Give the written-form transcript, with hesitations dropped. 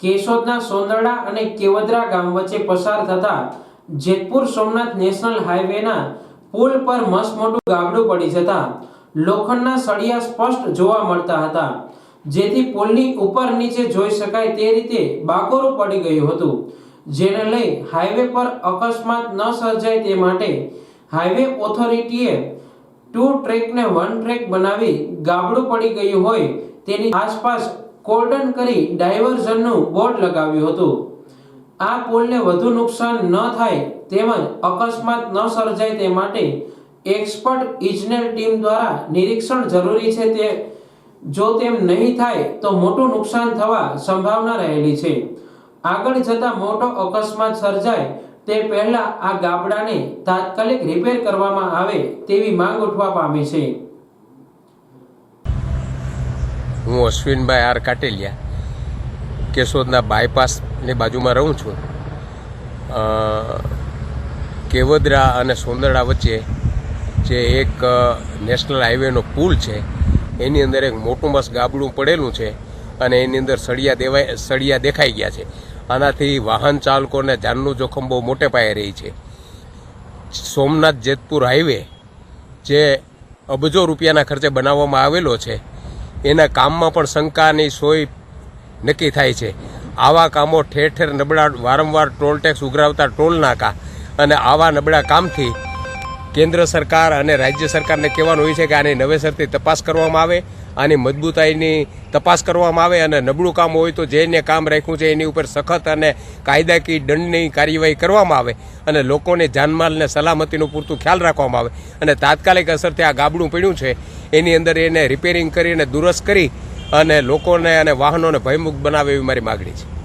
કેશોદના સોંદરડા અને કેવદરા ગામ વચ્ચે પસાર થતા જેતપુર સોમનાથ નેશનલ હાઈવેના પુલ પર મસ્ત મોટું ગાબડું પડી જતા લોખંડના સળિયા સ્પષ્ટ જોવા મળતા હતા, જેથી પુલની ઉપર નીચે જોઈ શકાય તે રીતે બાકોરું પડી ગયું હતું, જેને લઈ હાઈવે પર અકસ્માત ન સર્જાય તે માટે હાઈવે ઓથોરિટીએ 2 ટ્રેકને 1 ટ્રેક બનાવી ગાબડું પડી ગયું હોય તેની આસપાસ કોર્ડન કરી ડાયવર્ઝનનું બોર્ડ લગાવ્યું હતું। આ પુલને વધુ નુકસાન ન થાય તેમજ અકસ્માત ન સર્જાય તે માટે એક્સપર્ટ ઇજનેર ટીમ દ્વારા નિરીક્ષણ જરૂરી છે। તે જો તેમ નહીં થાય તો મોટું નુકસાન થવા સંભાવના રહેલી છે। આગળ જતા મોટો અકસ્માત સર્જાય તે પહેલા આ ગાબડાને તાત્કાલિક રિપેર કરવામાં આવે તેવી માંગ ઉઠવા પામી છે। હું અશ્વિનભાઈ આર કાટેલિયા કેશોદના બાયપાસની બાજુમાં રહું છું। કેવદરા અને સોંદરડા વચ્ચે જે એક નેશનલ હાઈવેનો પુલ છે એની અંદર એક મોટું મસ્ત ગાબડું પડેલું છે અને એની અંદર સળિયા દેખાઈ ગયા છે। આનાથી વાહન ચાલકોને જાનનું જોખમ બહુ મોટે પાયે રહી છે। સોમનાથ જેતપુર હાઈવે જે અબજો રૂપિયાના ખર્ચે બનાવવામાં આવેલો છે એના કામમાં પણ શંકાની સોય નક્કી થાય છે। આવા કામો ઠેર ઠેર નબળા વારંવાર ટોલ ટેક્સ ઉઘરાવતા ટોલ નાકા અને આવા નબળા કામથી કેન્દ્ર સરકાર અને રાજ્ય સરકારને કહેવાનું હોય છે કે આની નવેસરથી તપાસ કરવામાં આવે, આની મજબૂતાઈની તપાસ કરવામાં આવે અને નબળું કામ હોય તો જેને કામ રાખ્યું છે એની ઉપર સખત અને કાયદાકીય દંડની કાર્યવાહી કરવામાં આવે અને લોકોને જાનમાલને સલામતીનું પૂરતું ખ્યાલ રાખવામાં આવે અને તાત્કાલિક અસરથી આ ગાબડું પડ્યું છે એની અંદર એને રિપેરિંગ કરીને દુરસ્ત કરી અને લોકોને અને વાહનોને ભયમુક્ત બનાવે એવી મારી માગણી છે।